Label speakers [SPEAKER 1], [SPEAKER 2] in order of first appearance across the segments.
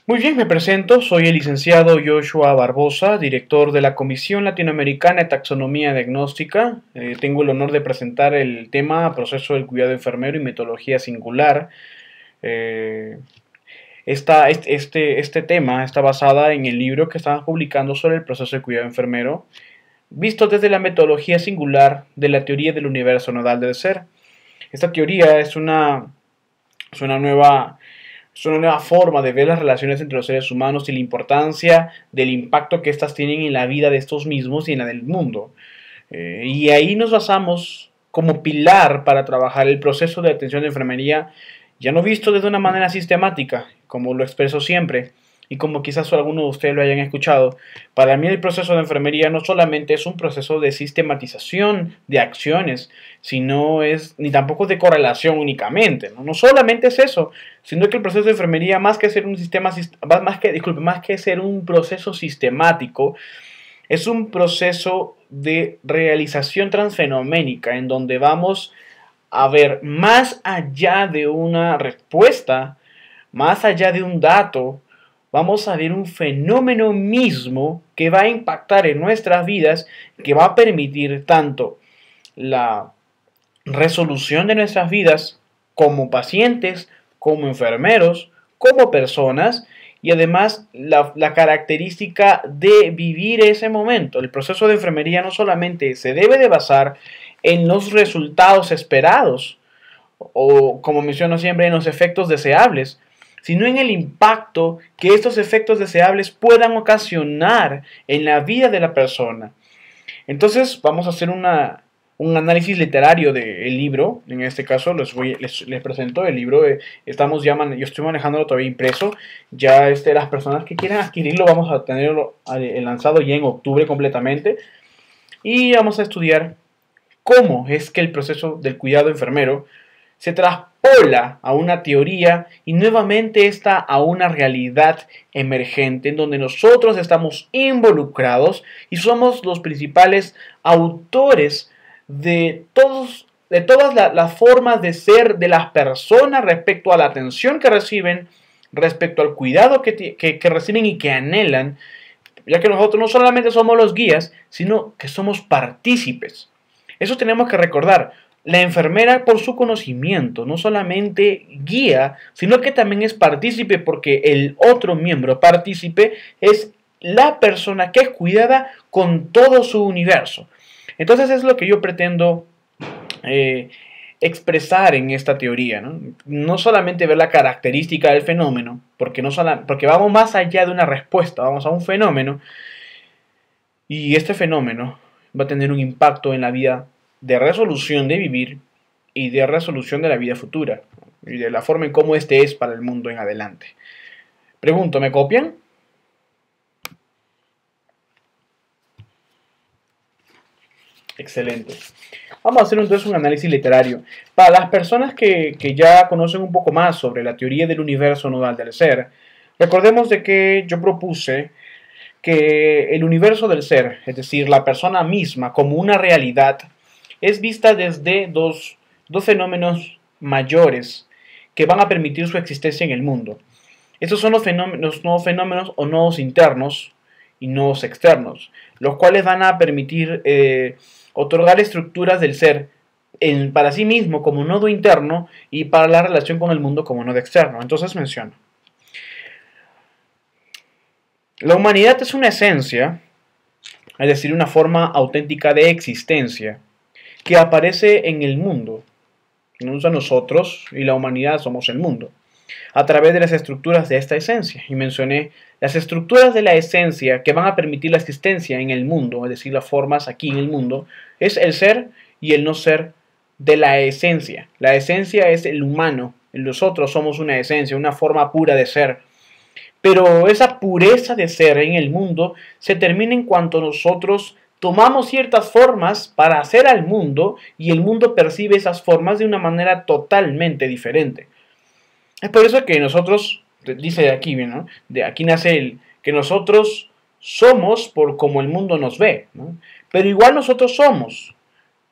[SPEAKER 1] Muy bien, me presento. Soy el licenciado Joshua Barbosa, director de la Comisión Latinoamericana de Taxonomía Diagnóstica. Tengo el honor de presentar el tema Proceso del cuidado enfermero y metodología singular. Eh, este tema está basada en el libro que estamos publicando sobre el proceso de cuidado enfermero, visto desde la metodología singular de la teoría del universo nodal del ser. Esta teoría es una nueva Es una nueva forma de ver las relaciones entre los seres humanos y la importancia del impacto que éstas tienen en la vida de estos mismos y en la del mundo. Y ahí nos basamos como pilar para trabajar el proceso de atención de enfermería, ya no visto desde una manera sistemática, como lo expreso siempre, y como quizás algunos de ustedes lo hayan escuchado. Para mí el proceso de enfermería no solamente es un proceso de sistematización de acciones, sino ni tampoco de correlación únicamente, ¿no? No solamente es eso, sino que el proceso de enfermería, más que ser un más que ser un proceso sistemático, es un proceso de realización transfenoménica en donde vamos a ver más allá de una respuesta, más allá de un dato, vamos a ver un fenómeno mismo que va a impactar en nuestras vidas, que va a permitir tanto la resolución de nuestras vidas como pacientes, como enfermeros, como personas, y además la característica de vivir ese momento. El proceso de enfermería no solamente se debe de basar en los resultados esperados, o como menciono siempre, en los efectos deseables, sino en el impacto que estos efectos deseables puedan ocasionar en la vida de la persona. Entonces vamos a hacer un análisis literario del libro. En este caso les presento el libro. Yo estoy manejándolo todavía impreso. Ya las personas que quieran adquirirlo vamos a tenerlo lanzado ya en octubre completamente. Y vamos a estudiar cómo es que el proceso del cuidado enfermero se traspola a una teoría y nuevamente está a una realidad emergente en donde nosotros estamos involucrados y somos los principales autores de todas las formas de ser de las personas respecto a la atención que reciben, respecto al cuidado que reciben y que anhelan, ya que nosotros no solamente somos los guías, sino que somos partícipes. Eso tenemos que recordar. La enfermera, por su conocimiento, no solamente guía, sino que también es partícipe, porque el otro miembro partícipe es la persona que es cuidada con todo su universo. Entonces es lo que yo pretendo expresar en esta teoría, ¿no? No solamente ver la característica del fenómeno, porque vamos más allá de una respuesta, vamos a un fenómeno, y este fenómeno va a tener un impacto en la vida de resolución de vivir y de resolución de la vida futura y de la forma en cómo este es para el mundo en adelante. Pregunto, ¿me copian? Excelente. Vamos a hacer entonces un análisis literario. Para las personas que ya conocen un poco más sobre la teoría del universo nodal del ser, recordemos de que yo propuse que el universo del ser, es decir, la persona misma como una realidad, es vista desde dos fenómenos mayores que van a permitir su existencia en el mundo. Estos son los nuevos fenómenos o nodos internos y nodos externos, los cuales van a permitir otorgar estructuras del ser para sí mismo como nodo interno y para la relación con el mundo como nodo externo. Entonces menciono. La humanidad es una esencia, es decir, una forma auténtica de existencia, que aparece en el mundo. Nosotros y la humanidad somos el mundo, a través de las estructuras de esta esencia. Y mencioné las estructuras de la esencia que van a permitir la existencia en el mundo, es decir, las formas aquí en el mundo, es el ser y el no ser de la esencia. La esencia es el humano, nosotros somos una esencia, una forma pura de ser. Pero esa pureza de ser en el mundo se termina en cuanto nosotros tomamos ciertas formas para hacer al mundo y el mundo percibe esas formas de una manera totalmente diferente. Es por eso que nosotros, dice de aquí, ¿no? De aquí nace que nosotros somos por como el mundo nos ve, ¿no? Pero igual nosotros somos,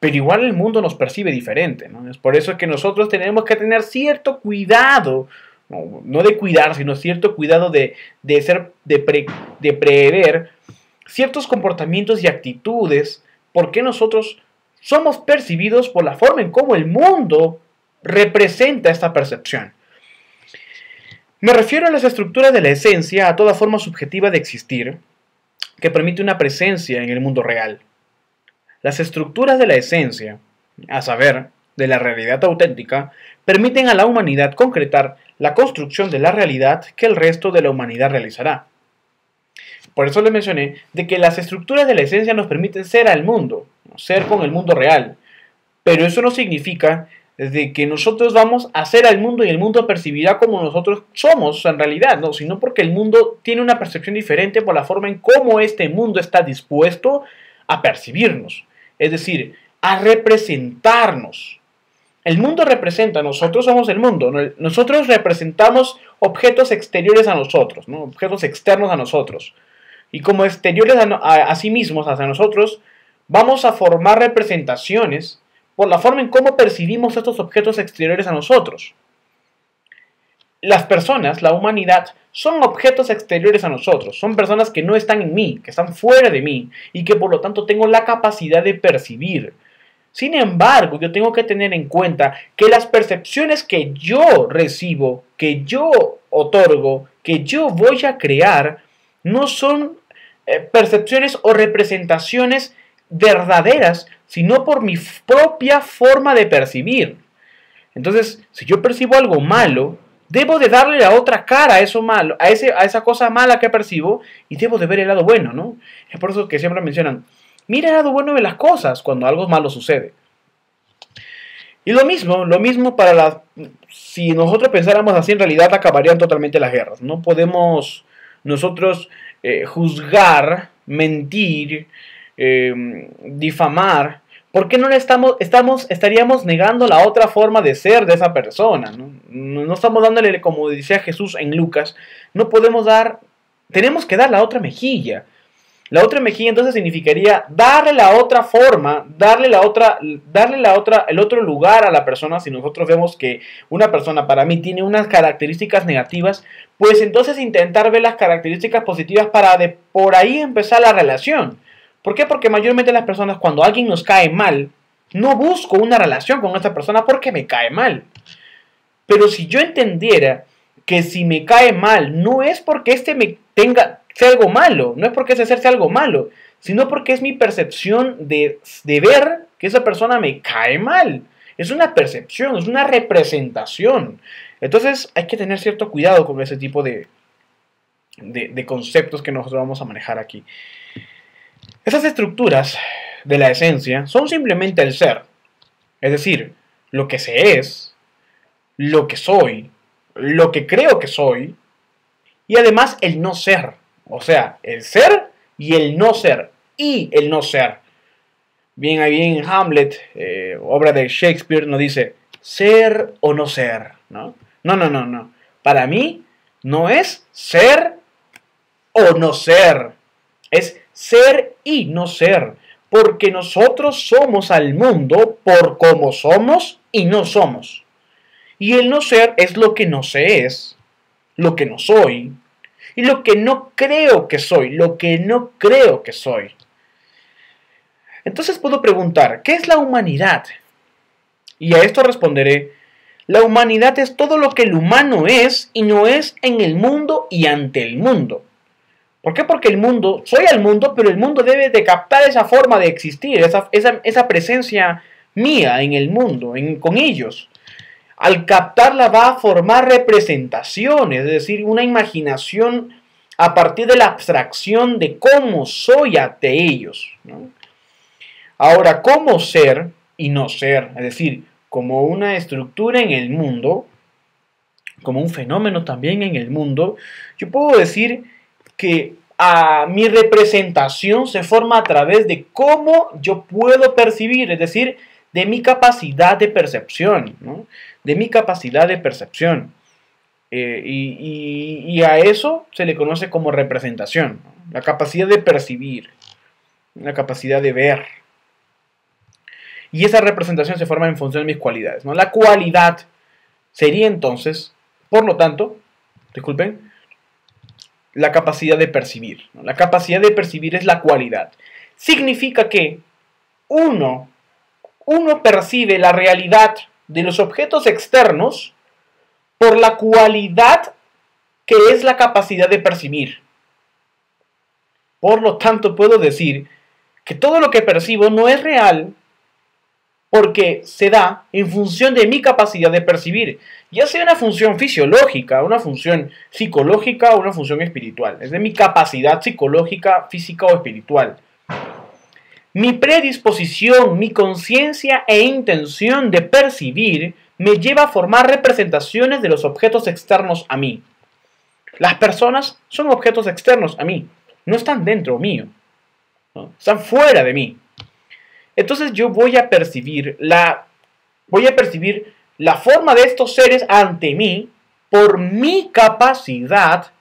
[SPEAKER 1] pero igual el mundo nos percibe diferente, ¿no? Es por eso que nosotros tenemos que tener cierto cuidado no de cuidar, sino cierto cuidado de prever ciertos comportamientos y actitudes, porque nosotros somos percibidos por la forma en cómo el mundo representa esta percepción. Me refiero a las estructuras de la esencia, a toda forma subjetiva de existir, que permite una presencia en el mundo real. Las estructuras de la esencia, a saber, de la realidad auténtica, permiten a la humanidad concretar la construcción de la realidad que el resto de la humanidad realizará. Por eso les mencioné de que las estructuras de la esencia nos permiten ser al mundo, ser con el mundo real. Pero eso no significa de que nosotros vamos a ser al mundo y el mundo percibirá como nosotros somos en realidad, no, sino porque el mundo tiene una percepción diferente por la forma en cómo este mundo está dispuesto a percibirnos, es decir, a representarnos. El mundo representa, nosotros somos el mundo, nosotros representamos objetos exteriores a nosotros, ¿no? Objetos externos a nosotros. Y como exteriores a sí mismos, hacia nosotros, vamos a formar representaciones por la forma en cómo percibimos estos objetos exteriores a nosotros. Las personas, la humanidad, son objetos exteriores a nosotros, son personas que no están en mí, que están fuera de mí y que por lo tanto tengo la capacidad de percibir. Sin embargo, yo tengo que tener en cuenta que las percepciones que yo recibo, que yo otorgo, que yo voy a crear, no son percepciones o representaciones verdaderas, sino por mi propia forma de percibir. Entonces, si yo percibo algo malo, debo de darle la otra cara a eso malo, a esa cosa mala que percibo, y debo de ver el lado bueno, ¿no? Es por eso que siempre mencionan, mira el lado bueno de las cosas cuando algo malo sucede. Y lo mismo para si nosotros pensáramos así, en realidad acabarían totalmente las guerras. No podemos nosotros juzgar, mentir, difamar. ¿Por qué no le estaríamos negando la otra forma de ser de esa persona? No estamos dándole, como decía Jesús en Lucas, tenemos que dar la otra mejilla. La otra mejilla entonces significaría darle la otra forma, darle el otro lugar a la persona. Si nosotros vemos que una persona para mí tiene unas características negativas, pues entonces intentar ver las características positivas para por ahí empezar la relación. ¿Por qué? Porque mayormente las personas, cuando alguien nos cae mal, no busco una relación con esta persona porque me cae mal. Pero si yo entendiera que si me cae mal, no es porque sea algo malo, no es porque ese ser sea algo malo, sino porque es mi percepción de ver que esa persona me cae mal. Es una percepción, es una representación. Entonces hay que tener cierto cuidado con ese tipo de conceptos que nosotros vamos a manejar aquí. Esas estructuras de la esencia son simplemente el ser, es decir, lo que se es, lo que soy, lo que creo que soy, y además el no ser, o sea, el ser y el no ser, Bien, ahí en Hamlet, obra de Shakespeare, nos dice, ser o no ser, ¿no? No. Para mí no es ser o no ser, es ser y no ser, porque nosotros somos al mundo por como somos y no somos. Y el no ser es lo que no se es, lo que no soy, y lo que no creo que soy, Entonces puedo preguntar, ¿qué es la humanidad? Y a esto responderé, la humanidad es todo lo que el humano es y no es en el mundo y ante el mundo. ¿Por qué? Porque soy el mundo, pero el mundo debe de captar esa forma de existir, esa presencia mía en el mundo, con ellos. Al captarla va a formar representaciones, es decir, una imaginación a partir de la abstracción de cómo soy ante ellos, ¿no? Ahora, como ser y no ser, es decir, como una estructura en el mundo, como un fenómeno también en el mundo, yo puedo decir que mi representación se forma a través de cómo yo puedo percibir, es decir, de mi capacidad de percepción, ¿no? De mi capacidad de percepción. Y a eso se le conoce como representación, ¿no? La capacidad de percibir, la capacidad de ver. Y esa representación se forma en función de mis cualidades, ¿no? La cualidad sería entonces Por lo tanto, disculpen, la capacidad de percibir, ¿no? La capacidad de percibir es la cualidad. Significa que uno percibe la realidad de los objetos externos por la cualidad que es la capacidad de percibir. Por lo tanto, puedo decir que todo lo que percibo no es real porque se da en función de mi capacidad de percibir, ya sea una función fisiológica, una función psicológica o una función espiritual. Es de mi capacidad psicológica, física o espiritual. Mi predisposición, mi conciencia e intención de percibir me lleva a formar representaciones de los objetos externos a mí. Las personas son objetos externos a mí, no están dentro mío, ¿no? Están fuera de mí. Entonces yo voy a percibir la forma de estos seres ante mí por mi capacidad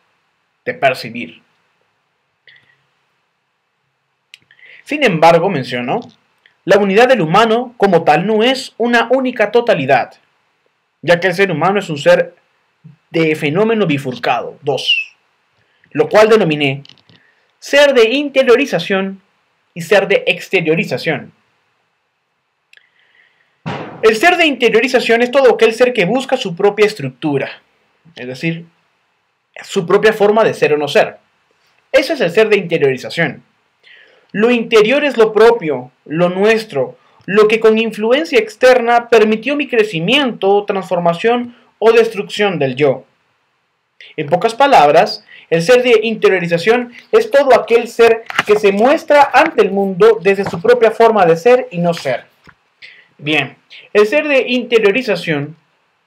[SPEAKER 1] de percibir. Sin embargo, menciono, la unidad del humano como tal no es una única totalidad, ya que el ser humano es un ser de fenómeno bifurcado, 2, lo cual denominé ser de interiorización y ser de exteriorización. El ser de interiorización es todo aquel ser que busca su propia estructura, es decir, su propia forma de ser o no ser. Eso es el ser de interiorización. Lo interior es lo propio, lo nuestro, lo que con influencia externa permitió mi crecimiento, transformación o destrucción del yo. En pocas palabras, el ser de interiorización es todo aquel ser que se muestra ante el mundo desde su propia forma de ser y no ser. Bien, el ser de interiorización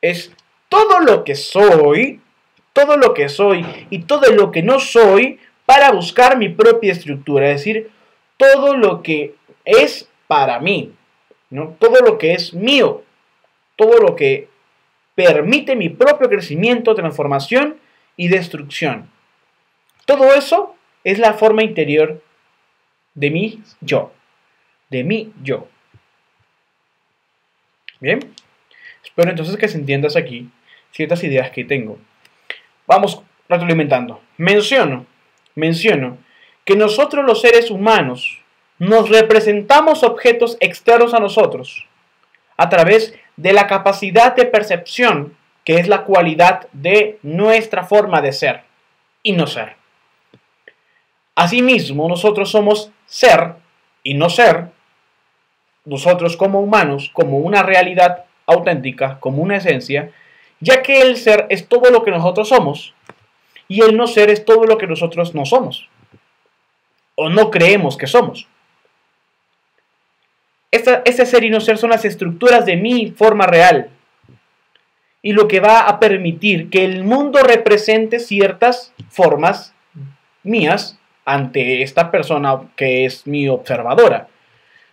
[SPEAKER 1] es todo lo que soy y todo lo que no soy para buscar mi propia estructura, es decir, todo lo que es para mí, ¿no? Todo lo que es mío, todo lo que permite mi propio crecimiento, transformación y destrucción. Todo eso es la forma interior de mi yo, Bien, espero entonces que se entiendas aquí ciertas ideas que tengo. Vamos retroalimentando. Menciono que nosotros los seres humanos nos representamos objetos externos a nosotros a través de la capacidad de percepción, que es la cualidad de nuestra forma de ser y no ser. Asimismo, nosotros somos ser y no ser, nosotros como humanos, como una realidad auténtica, como una esencia, ya que el ser es todo lo que nosotros somos y el no ser es todo lo que nosotros no somos o no creemos que somos. Este ser y no ser son las estructuras de mi forma real y lo que va a permitir que el mundo represente ciertas formas mías ante esta persona que es mi observadora.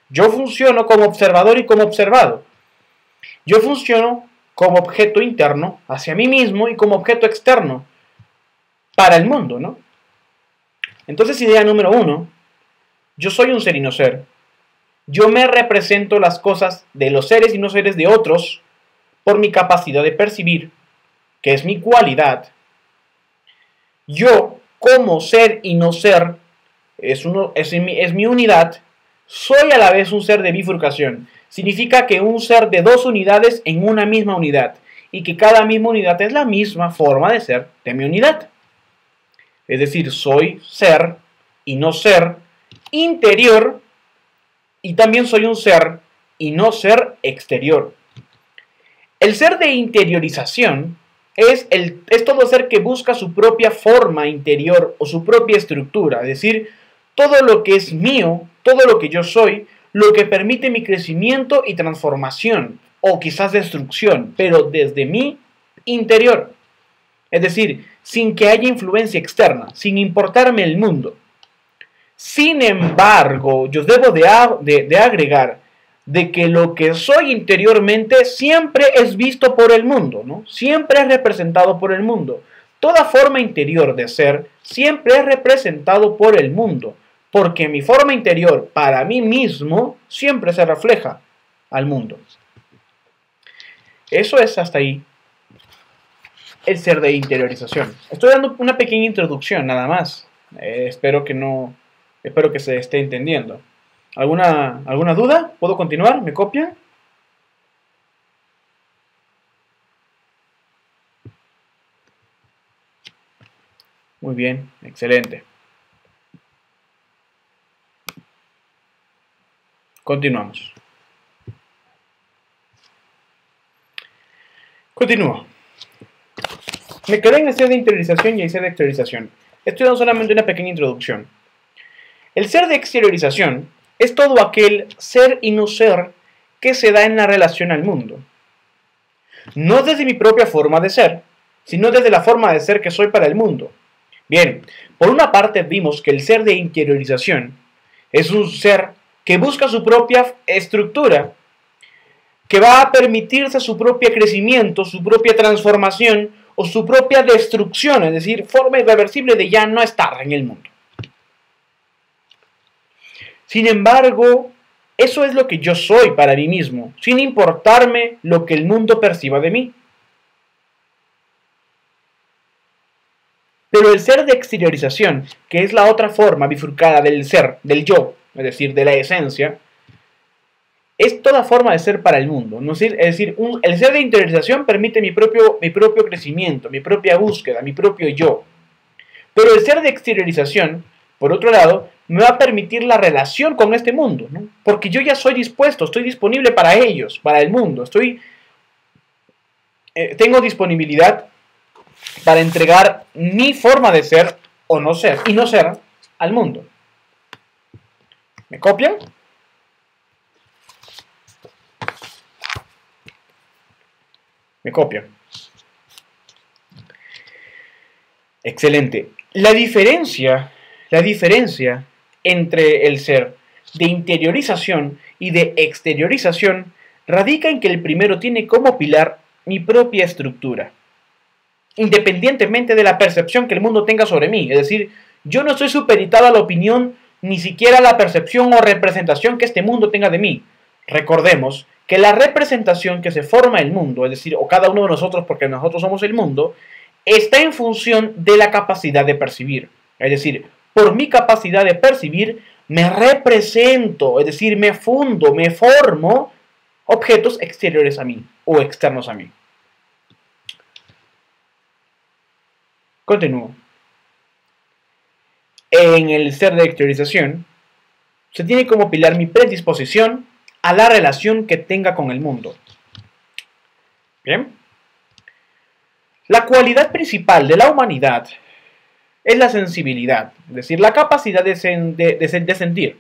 [SPEAKER 1] Yo funciono como observador y como observado. Yo funciono como objeto interno hacia mí mismo y como objeto externo para el mundo, ¿no? Entonces, idea número 1, yo soy un ser y no ser. Yo me represento las cosas de los seres y no seres de otros por mi capacidad de percibir, que es mi cualidad. Yo, como ser y no ser, es mi unidad, soy a la vez un ser de bifurcación. Significa que un ser de dos unidades en una misma unidad y que cada misma unidad es la misma forma de ser de mi unidad. Es decir, soy ser y no ser interior y también soy un ser y no ser exterior. El ser de interiorización es todo ser que busca su propia forma interior o su propia estructura, es decir, todo lo que es mío, todo lo que yo soy, lo que permite mi crecimiento y transformación, o quizás destrucción, pero desde mi interior. Es decir, sin que haya influencia externa, sin importarme el mundo. Sin embargo, yo debo de agregar de que lo que soy interiormente siempre es visto por el mundo, ¿no? Siempre es representado por el mundo. Toda forma interior de ser siempre es representado por el mundo, porque mi forma interior para mí mismo siempre se refleja al mundo. Eso es hasta ahí. el ser de interiorización. Estoy dando una pequeña introducción, nada más. Espero que se esté entendiendo. ¿Alguna duda? ¿Puedo continuar? ¿Me copian? Muy bien, excelente. Continuamos. Continúo. Me quedé en el ser de interiorización y el ser de exteriorización. Estoy dando solamente una pequeña introducción. El ser de exteriorización es todo aquel ser y no ser que se da en la relación al mundo. No desde mi propia forma de ser, sino desde la forma de ser que soy para el mundo. Bien, por una parte vimos que el ser de interiorización es un ser que busca su propia estructura, que va a permitirse su propio crecimiento, su propia transformación o su propia destrucción, es decir, forma irreversible de ya no estar en el mundo. Sin embargo, eso es lo que yo soy para mí mismo, sin importarme lo que el mundo perciba de mí. Pero el ser de exteriorización, que es la otra forma bifurcada del ser, del yo, es decir, de la esencia, es toda forma de ser para el mundo. ¿No? Es decir, el ser de interiorización permite mi propio crecimiento, mi propia búsqueda, mi propio yo. Pero el ser de exteriorización, por otro lado, me va a permitir la relación con este mundo, ¿no? Porque yo ya soy dispuesto, estoy disponible para ellos, para el mundo. Tengo disponibilidad para entregar mi forma de ser o no ser, y no ser al mundo. ¿Me copian? Me copian. Excelente. La diferencia entre el ser de interiorización y de exteriorización radica en que el primero tiene como pilar mi propia estructura, independientemente de la percepción que el mundo tenga sobre mí. Es decir, yo no estoy supeditado a la opinión, ni siquiera a la percepción o representación que este mundo tenga de mí. Recordemos que la representación que se forma el mundo, es decir, o cada uno de nosotros, porque nosotros somos el mundo, está en función de la capacidad de percibir. Es decir, por mi capacidad de percibir, me represento, es decir, me fundo, me formo objetos exteriores a mí o externos a mí. Continúo. En el ser de exteriorización, se tiene como pilar mi predisposición a la relación que tenga con el mundo. Bien. La cualidad principal de la humanidad es la sensibilidad, es decir, la capacidad de sentir.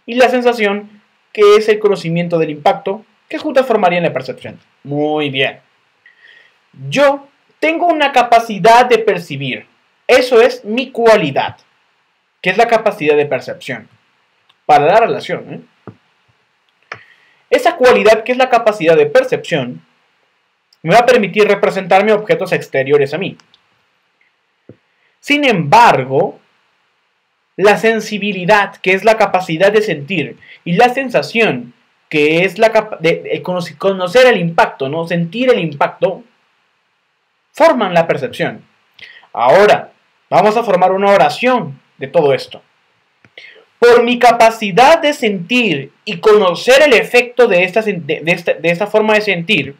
[SPEAKER 1] Y la sensación, que es el conocimiento del impacto, que juntas formarían la percepción. Muy bien. Yo tengo una capacidad de percibir. Eso es mi cualidad, que es la capacidad de percepción. Para la relación, Esa cualidad, que es la capacidad de percepción, me va a permitir representarme objetos exteriores a mí. Sin embargo, la sensibilidad, que es la capacidad de sentir, y la sensación, que es de conocer el impacto, ¿no? Sentir el impacto, forman la percepción. Ahora, vamos a formar una oración de todo esto. Por mi capacidad de sentir y conocer el efecto de esta forma de sentir,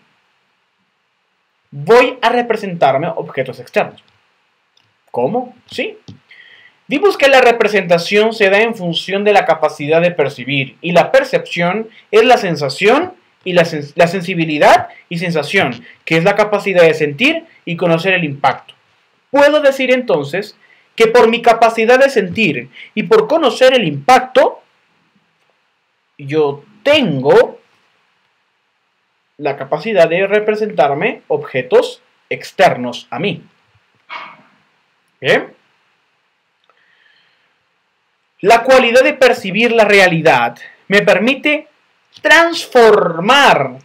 [SPEAKER 1] voy a representarme objetos externos. ¿Cómo? Sí. Vimos que la representación se da en función de la capacidad de percibir, y la percepción es la sensación y la sensibilidad y sensación, que es la capacidad de sentir y conocer el impacto. Puedo decir entonces que por mi capacidad de sentir y por conocer el impacto, yo tengo la capacidad de representarme objetos externos a mí. ¿Bien? La cualidad de percibir la realidad me permite transformar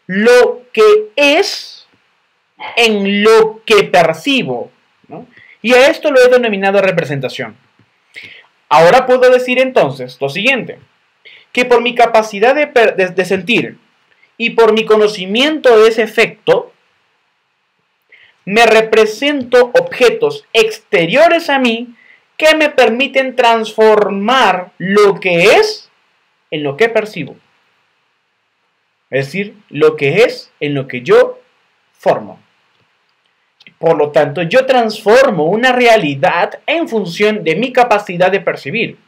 [SPEAKER 1] lo que es en lo que percibo, ¿no? Y a esto lo he denominado representación. Ahora puedo decir entonces lo siguiente, que por mi capacidad de sentir y por mi conocimiento de ese efecto, me represento objetos exteriores a mí que me permiten transformar lo que es en lo que percibo. Es decir, lo que es en lo que yo formo. Por lo tanto, yo transformo una realidad en función de mi capacidad de percibir.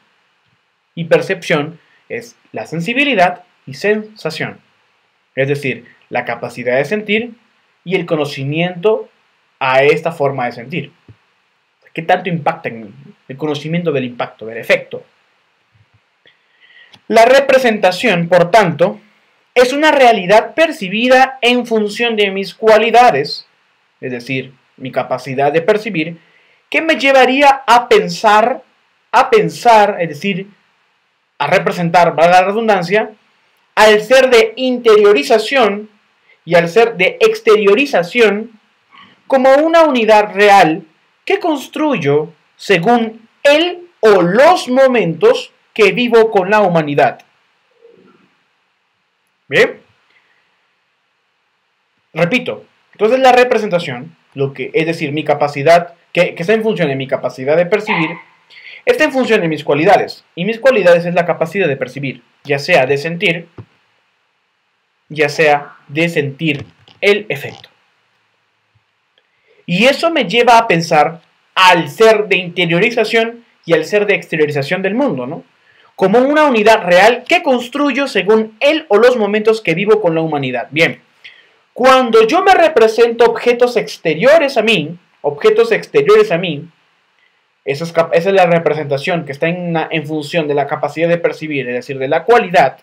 [SPEAKER 1] Y percepción es la sensibilidad y sensación. Es decir, la capacidad de sentir y el conocimiento a esta forma de sentir. ¿Qué tanto impacta en mí? El conocimiento del impacto, del efecto. La representación, por tanto, es una realidad percibida en función de mis cualidades, es decir, mi capacidad de percibir, que me llevaría a pensar, es decir, a representar, valga la redundancia, al ser de interiorización y al ser de exteriorización como una unidad real que construyo según el o los momentos que vivo con la humanidad. ¿Bien? Repito, entonces la representación, es decir, mi capacidad, que está en función de mi capacidad de percibir, está en función de mis cualidades. Y mis cualidades es la capacidad de percibir, ya sea de sentir el efecto. Y eso me lleva a pensar al ser de interiorización y al ser de exteriorización del mundo, ¿no? Como una unidad real que construyo según el o los momentos que vivo con la humanidad. Bien, cuando yo me represento objetos exteriores a mí, esa es la representación que está en función de la capacidad de percibir, es decir, de la cualidad,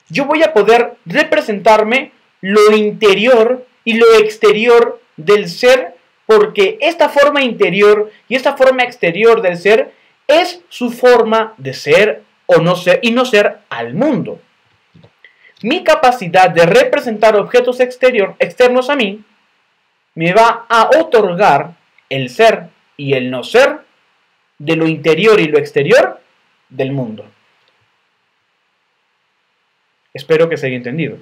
[SPEAKER 1] yo voy a poder representarme lo interior y lo exterior del ser, porque esta forma interior y esta forma exterior del ser es su forma de ser o no ser y no ser al mundo. Mi capacidad de representar objetos externos a mí me va a otorgar el ser y el no ser de lo interior y lo exterior del mundo. Espero que se haya entendido.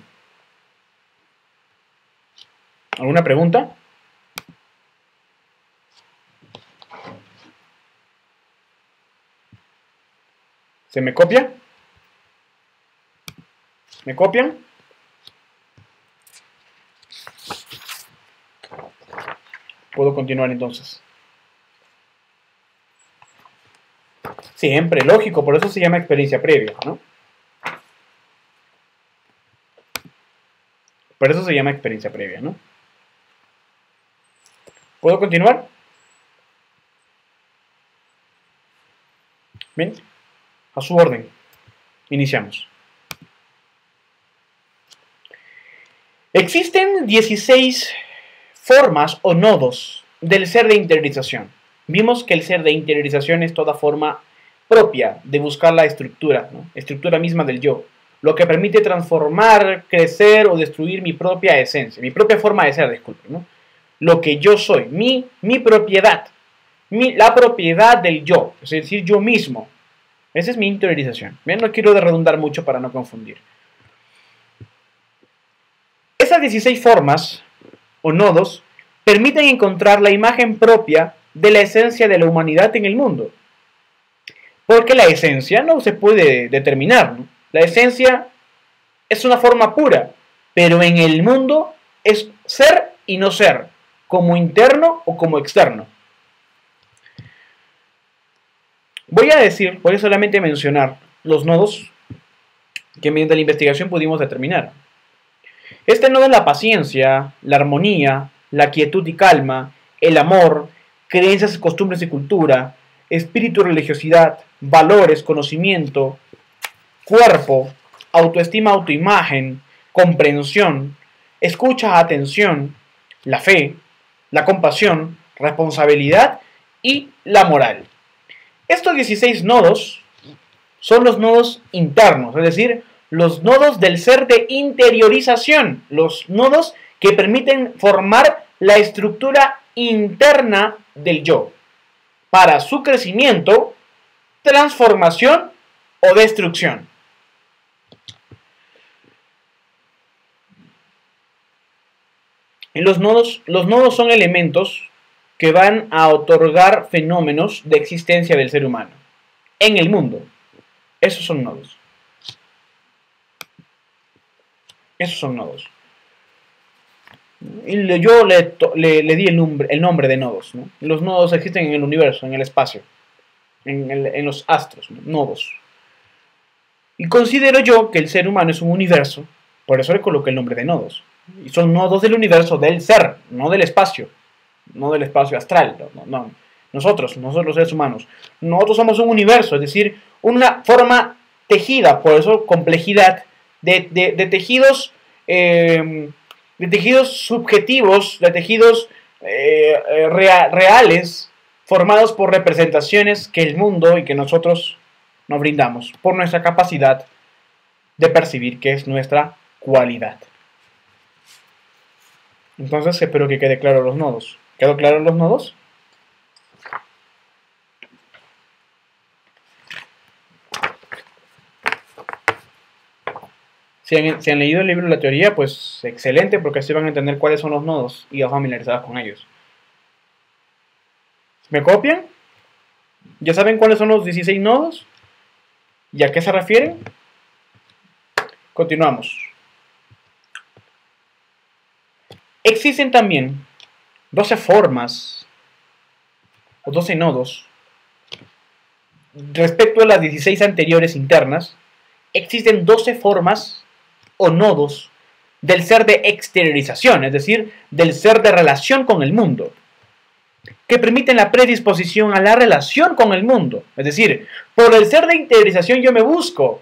[SPEAKER 1] ¿Alguna pregunta? ¿Se me copia? ¿Me copian? Puedo continuar entonces. Siempre, lógico, por eso se llama experiencia previa, ¿no? Por eso se llama experiencia previa, ¿no? ¿Puedo continuar? Bien, a su orden. Iniciamos. Existen 16 formas o nodos del ser de interiorización. Vimos que el ser de interiorización es toda forma propia de buscar la estructura, ¿no? Estructura misma del yo, lo que permite transformar, crecer o destruir mi propia esencia, mi propia forma de ser, disculpen, ¿no? Lo que yo soy, mi propiedad, la propiedad del yo, es decir, yo mismo. Esa es mi interiorización. Bien, no quiero redundar mucho para no confundir. Esas 16 formas o nodos permiten encontrar la imagen propia de la esencia de la humanidad en el mundo. Porque la esencia no se puede determinar, ¿no? La esencia es una forma pura, pero en el mundo es ser y no ser, como interno o como externo. Voy a solamente mencionar los nodos que mediante la investigación pudimos determinar. Este nodo es la paciencia, la armonía, la quietud y calma, el amor, creencias, costumbres y cultura, espíritu, religiosidad, valores, conocimiento, cuerpo, autoestima, autoimagen, comprensión, escucha, atención, la fe, la compasión, responsabilidad y la moral. Estos 16 nodos son los nodos internos, es decir, los nodos del ser de interiorización, los nodos que permiten formar la estructura interna del yo para su crecimiento, transformación o destrucción. En los nodos son elementos que van a otorgar fenómenos de existencia del ser humano en el mundo. Esos son nodos. Esos son nodos. Y yo le di el nombre de nodos, ¿no? Los nodos existen en el universo, en el espacio, en los astros, ¿no? Nodos. Y considero yo que el ser humano es un universo, por eso le coloqué el nombre de nodos. Y son nodos del universo, del ser, no del espacio astral. No. Nosotros los seres humanos, nosotros somos un universo, es decir, una forma tejida, por eso complejidad, de tejidos, de tejidos subjetivos, de tejidos reales, formados por representaciones que el mundo y que nosotros nos brindamos, por nuestra capacidad de percibir, que es nuestra cualidad. Entonces espero que quede claro los nodos. ¿Quedó claro los nodos? Si han leído el libro La Teoría, pues excelente, porque así van a entender cuáles son los nodos y ya familiarizados con ellos. ¿Me copian? ¿Ya saben cuáles son los 16 nodos? ¿Y a qué se refieren? Continuamos. Existen también 12 formas o 12 nodos respecto a las 16 anteriores internas. Existen 12 formas o nodos del ser de exteriorización, es decir, del ser de relación con el mundo, que permiten la predisposición a la relación con el mundo. Es decir, por el ser de interiorización yo me busco,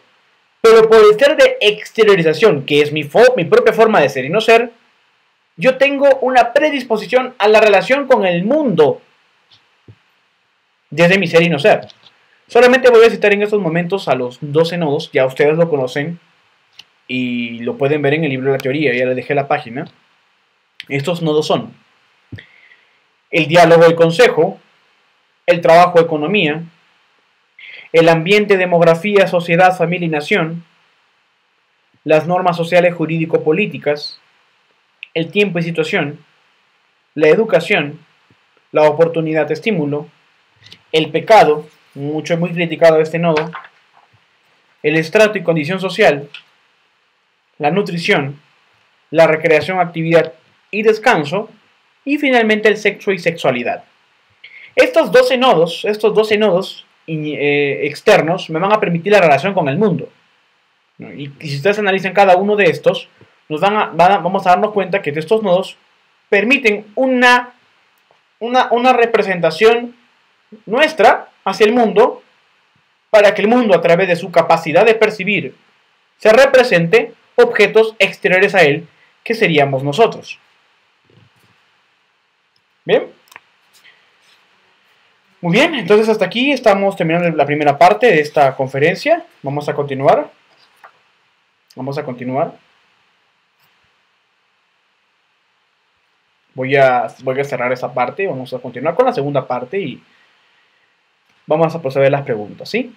[SPEAKER 1] pero por el ser de exteriorización, que es mi propia forma de ser y no ser, yo tengo una predisposición a la relación con el mundo desde mi ser y no ser. Solamente voy a citar en estos momentos a los 12 nodos, ya ustedes lo conocen y lo pueden ver en el libro de la teoría, ya les dejé la página. Estos nodos son el diálogo y consejo, el trabajo economía, el ambiente demografía, sociedad, familia y nación, las normas sociales jurídico-políticas, el tiempo y situación, la educación, la oportunidad de estímulo, el pecado, muy criticado este nodo, el estrato y condición social, la nutrición, la recreación, actividad y descanso, y finalmente el sexo y sexualidad. Estos 12 nodos externos me van a permitir la relación con el mundo. Y si ustedes analizan cada uno de estos, vamos a darnos cuenta que estos nodos permiten una representación nuestra hacia el mundo, para que el mundo, a través de su capacidad de percibir, se represente objetos exteriores a él, que seríamos nosotros. ¿Bien? Muy bien, entonces hasta aquí estamos terminando la primera parte de esta conferencia. Vamos a continuar. Voy a cerrar esa parte. Vamos a continuar con la segunda parte y vamos a proceder a las preguntas, ¿sí?